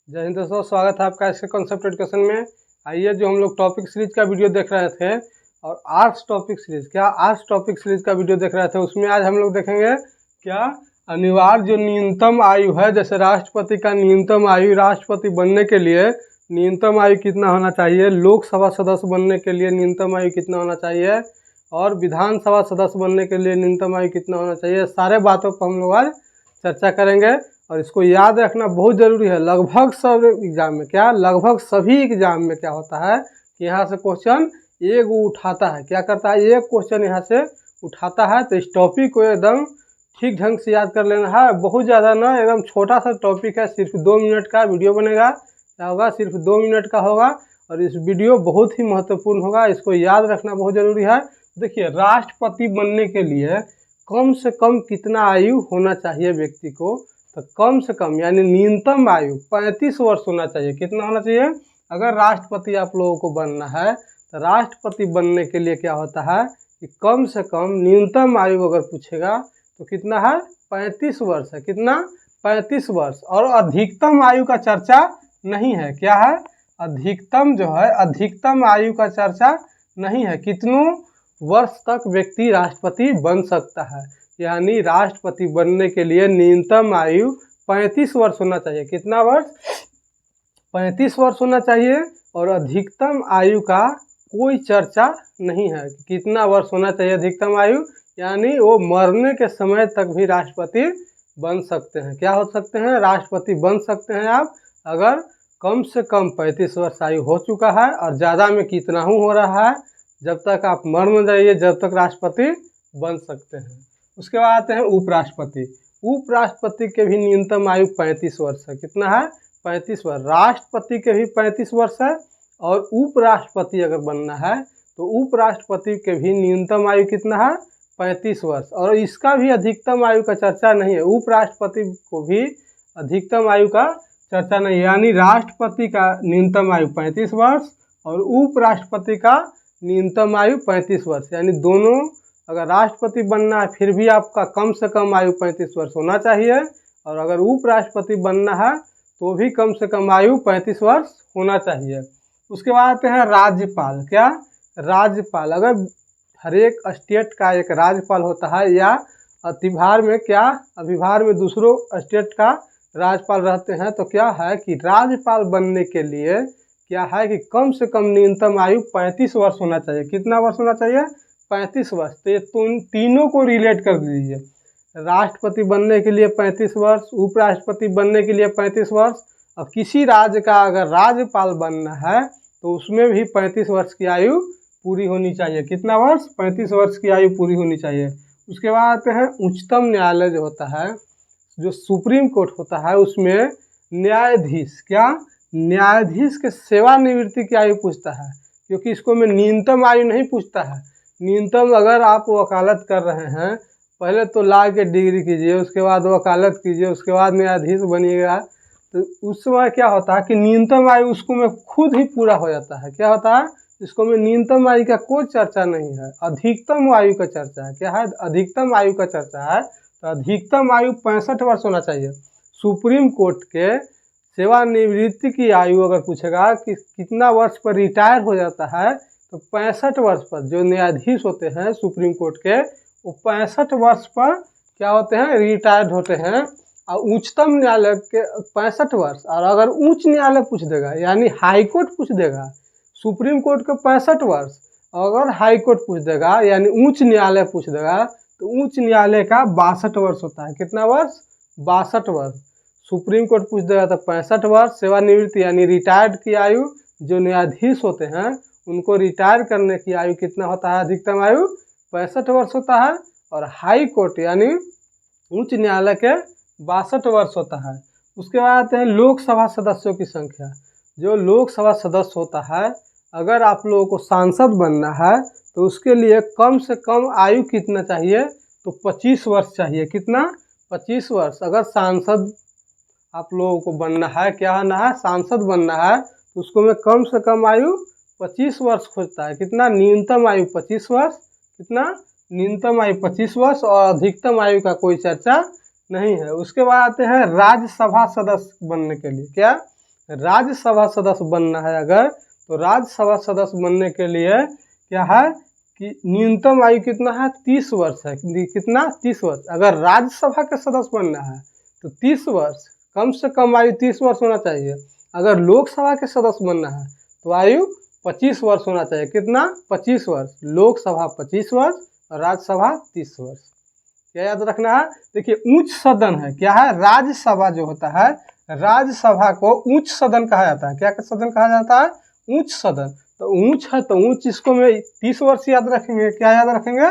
जय हिंद दोस्तों, स्वागत है आपका इसके कॉन्सेप्ट एजुकेशन में। आइए, जो हम लोग टॉपिक सीरीज का वीडियो देख रहे थे और आर्ट्स टॉपिक सीरीज का वीडियो देख रहे थे, उसमें आज हम लोग देखेंगे क्या अनिवार्य जो न्यूनतम आयु है। जैसे राष्ट्रपति का न्यूनतम आयु, राष्ट्रपति बनने के लिए न्यूनतम आयु कितना होना चाहिए, लोकसभा सदस्य बनने के लिए न्यूनतम आयु कितना होना चाहिए, और विधानसभा सदस्य बनने के लिए न्यूनतम आयु कितना होना चाहिए। सारे बातों पर हम लोग आज चर्चा करेंगे और इसको याद रखना बहुत ज़रूरी है। लगभग सब एग्जाम में लगभग सभी एग्जाम में क्या होता है कि यहाँ से क्वेश्चन एक उठाता है, क्या करता है, एक क्वेश्चन यहाँ से उठाता है। तो इस टॉपिक को एकदम ठीक ढंग से याद कर लेना है। बहुत ज़्यादा ना, एकदम छोटा सा टॉपिक है, सिर्फ 2 मिनट का वीडियो बनेगा। क्या होगा, सिर्फ 2 मिनट का होगा और इस वीडियो बहुत ही महत्वपूर्ण होगा, इसको याद रखना बहुत ज़रूरी है। देखिए, राष्ट्रपति बनने के लिए कम से कम कितना आयु होना चाहिए व्यक्ति को, तो कम से कम यानी न्यूनतम आयु 35 वर्ष होना चाहिए। कितना होना चाहिए? अगर राष्ट्रपति आप लोगों को बनना है तो राष्ट्रपति बनने के लिए क्या होता है कि कम से कम न्यूनतम आयु अगर पूछेगा तो कितना है, 35 वर्ष है। कितना? 35 वर्ष। और अधिकतम आयु का चर्चा नहीं है। क्या है? अधिकतम जो है, अधिकतम आयु का चर्चा नहीं है। कितनों वर्ष तक व्यक्ति राष्ट्रपति बन सकता है, यानी राष्ट्रपति बनने के लिए न्यूनतम आयु 35 वर्ष होना चाहिए। कितना वर्ष? 35 वर्ष होना चाहिए। और अधिकतम आयु का कोई चर्चा नहीं है। कितना वर्ष होना चाहिए अधिकतम आयु, यानी वो मरने के समय तक भी राष्ट्रपति बन सकते हैं। क्या हो सकते हैं? राष्ट्रपति बन सकते हैं आप, अगर कम से कम 35 वर्ष आयु हो चुका है। और ज़्यादा में कितना हो रहा है, जब तक आप मर न जाइए जब तक राष्ट्रपति बन सकते हैं। उसके बाद आते हैं उपराष्ट्रपति। उपराष्ट्रपति के भी न्यूनतम आयु 35 वर्ष है। कितना है? 35 वर्ष। राष्ट्रपति के भी 35 वर्ष है और उपराष्ट्रपति अगर बनना है तो उपराष्ट्रपति के भी न्यूनतम आयु कितना है? 35 वर्ष। और इसका भी अधिकतम आयु का चर्चा नहीं है। उपराष्ट्रपति को भी अधिकतम आयु का चर्चा नहीं है, यानी राष्ट्रपति का न्यूनतम आयु 35 वर्ष और उपराष्ट्रपति का न्यूनतम आयु 35 वर्ष। यानी दोनों, अगर राष्ट्रपति बनना है फिर भी आपका कम से कम आयु 35 वर्ष होना चाहिए, और अगर उपराष्ट्रपति बनना है तो भी कम से कम आयु 35 वर्ष होना चाहिए। उसके बाद आते हैं राज्यपाल। क्या? राज्यपाल। अगर हर एक स्टेट का एक राज्यपाल होता है, या अतिभार में अभिभार में दूसरों स्टेट का राज्यपाल रहते हैं, तो क्या है कि राज्यपाल बनने के लिए क्या है कि कम से कम न्यूनतम आयु 35 वर्ष होना चाहिए। कितना वर्ष होना चाहिए? 35 वर्ष। तो ये तीनों को रिलेट कर दीजिए। राष्ट्रपति बनने के लिए 35 वर्ष, उपराष्ट्रपति बनने के लिए 35 वर्ष, और किसी राज्य का अगर राज्यपाल बनना है तो उसमें भी 35 वर्ष की आयु पूरी होनी चाहिए। कितना वर्ष? 35 वर्ष की आयु पूरी होनी चाहिए। उसके बाद आते हैं उच्चतम न्यायालय जो होता है, जो सुप्रीम कोर्ट होता है, उसमें न्यायाधीश, क्या न्यायाधीश के सेवानिवृत्ति की आयु पूछता है, क्योंकि इसको में न्यूनतम आयु नहीं पूछता है। न्यूनतम, अगर आप वकालत कर रहे हैं, पहले तो लॉ के डिग्री कीजिए, उसके बाद वकालत कीजिए, उसके बाद न्यायाधीश बनिएगा, तो उस समय क्या होता है कि न्यूनतम आयु उसको में खुद ही पूरा हो जाता है। क्या होता है? इसको में न्यूनतम आयु का कोई चर्चा नहीं है, अधिकतम आयु का चर्चा है। क्या है? अधिकतम आयु का चर्चा है। तो अधिकतम आयु 65 वर्ष होना चाहिए। सुप्रीम कोर्ट के सेवानिवृत्ति की आयु अगर पूछेगा कि कितना वर्ष पर रिटायर हो जाता है, तो 65 वर्ष पर जो न्यायाधीश होते हैं सुप्रीम कोर्ट के, वो 65 वर्ष पर क्या होते हैं? रिटायर्ड होते हैं। और उच्चतम न्यायालय के 65 वर्ष। और अगर उच्च न्यायालय पूछ देगा, यानी हाई कोर्ट पूछ देगा, सुप्रीम कोर्ट के 65 वर्ष, अगर हाई कोर्ट पूछ देगा यानी उच्च न्यायालय पूछ देगा, तो उच्च न्यायालय का 62 वर्ष होता है। कितना वर्ष? 62 वर्ष। सुप्रीम कोर्ट पूछ देगा तो 65 वर्ष। सेवानिवृत्ति यानी रिटायर्ड की आयु, जो न्यायाधीश होते हैं उनको रिटायर करने की आयु कितना होता है? अधिकतम आयु 65 वर्ष होता है। और हाई कोर्ट यानी उच्च न्यायालय के 62 वर्ष होता है। उसके बाद आते हैं लोकसभा सदस्यों की संख्या। जो लोकसभा सदस्य होता है, अगर आप लोगों को सांसद बनना है तो उसके लिए कम से कम आयु कितना चाहिए? तो 25 वर्ष चाहिए। कितना? 25 वर्ष। अगर सांसद आप लोगों को बनना है, क्या होना है? सांसद बनना है, तो उसको में कम से कम आयु 25 वर्ष खोजता है। कितना? न्यूनतम आयु 25 वर्ष। कितना? न्यूनतम आयु 25 वर्ष और अधिकतम आयु का कोई चर्चा नहीं है। उसके बाद आते हैं राज्यसभा सदस्य बनने के लिए। क्या? राज्यसभा सदस्य बनना है अगर, तो राज्यसभा सदस्य बनने के लिए क्या है कि न्यूनतम आयु कितना है, 30 वर्ष है। कितना, 30 वर्ष। अगर राज्यसभा के सदस्य बनना है तो 30 वर्ष, कम से कम आयु 30 वर्ष होना चाहिए। अगर लोकसभा के सदस्य बनना है तो आयु 25 वर्ष होना चाहिए। कितना, 25 वर्ष। लोकसभा 25 वर्ष और राज्यसभा 30 वर्ष। क्या याद रखना है, देखिए उच्च सदन है, क्या है, राज्यसभा जो होता है, राज्यसभा को उच्च सदन कहा जाता है। क्या सदन कहा जाता है, उच्च सदन। तो ऊंच है तो ऊंच, इसको में 30 वर्ष याद रखेंगे। क्या याद रखेंगे,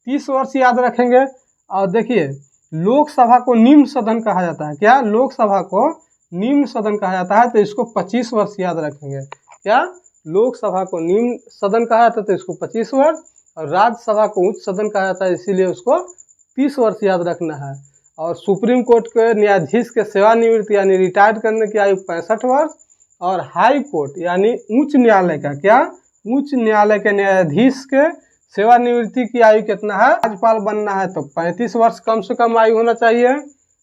30 वर्ष याद रखेंगे। और देखिए लोकसभा को निम्न सदन कहा जाता है। क्या, लोकसभा को निम्न सदन कहा जाता है, तो इसको 25 वर्ष याद रखेंगे। क्या, लोकसभा को निम्न सदन कहा जाता है तो इसको 25 वर्ष, और राज्यसभा को उच्च सदन कहा जाता है इसीलिए उसको 30 वर्ष याद रखना है। और सुप्रीम कोर्ट के न्यायाधीश के सेवानिवृत्ति यानी रिटायर्ड करने की आयु 65 वर्ष, और हाई कोर्ट यानी उच्च न्यायालय का, क्या, उच्च न्यायालय के न्यायाधीश के सेवानिवृत्ति की आयु कितना है, राज्यपाल बनना है तो 35 वर्ष कम से कम आयु होना चाहिए।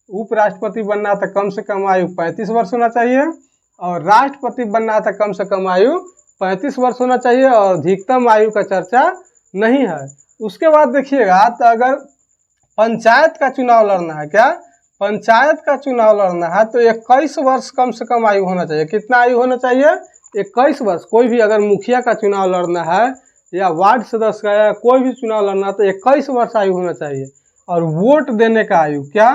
उपराष्ट्रपति बनना है तो कम से कम आयु 35 वर्ष होना चाहिए, और राष्ट्रपति बनना है तो कम से कम आयु 35 वर्ष होना चाहिए, और अधिकतम आयु का चर्चा नहीं है। उसके बाद देखिएगा, तो अगर पंचायत का चुनाव लड़ना है, क्या, पंचायत का चुनाव लड़ना है तो 21 वर्ष कम से कम आयु होना चाहिए। कितना आयु होना चाहिए, 21 वर्ष। कोई भी अगर मुखिया का चुनाव लड़ना है या वार्ड सदस्य का या कोई भी चुनाव लड़ना है तो 21 वर्ष आयु होना चाहिए। और वोट देने का आयु, क्या,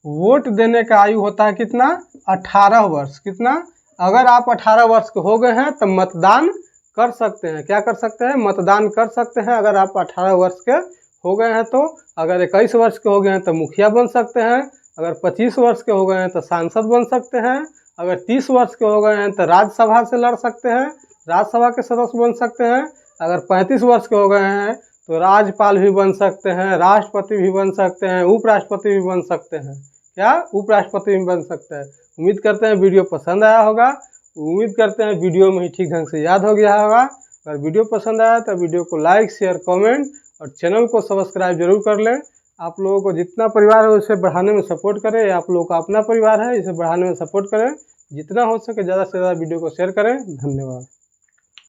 वोट देने का आयु होता है कितना, 18 वर्ष। कितना, अगर आप 18 वर्ष के हो गए हैं तो मतदान कर सकते हैं। क्या कर सकते हैं, मतदान कर सकते हैं। अगर आप 18 वर्ष के हो गए हैं तो, अगर 21 वर्ष के हो गए हैं तो मुखिया बन सकते हैं, अगर 25 वर्ष के हो गए हैं तो सांसद बन सकते हैं, अगर 30 वर्ष के हो गए हैं तो राज्यसभा से लड़ सकते हैं, राज्यसभा के सदस्य बन सकते हैं, अगर 35 वर्ष के हो गए हैं तो राज्यपाल भी बन सकते हैं, राष्ट्रपति भी बन सकते हैं, उपराष्ट्रपति भी बन सकते हैं। क्या, उपराष्ट्रपति भी बन सकते हैं। उम्मीद करते हैं वीडियो पसंद आया होगा। उम्मीद करते हैं वीडियो में ही ठीक ढंग से याद हो गया होगा। अगर वीडियो पसंद आया तो वीडियो को लाइक, शेयर, कमेंट और चैनल को सब्सक्राइब जरूर कर लें। आप लोगों को जितना परिवार है उसे बढ़ाने में सपोर्ट करें। आप लोगों का अपना परिवार है, इसे बढ़ाने में सपोर्ट करें। जितना हो सके ज़्यादा से ज़्यादा वीडियो को शेयर करें। धन्यवाद।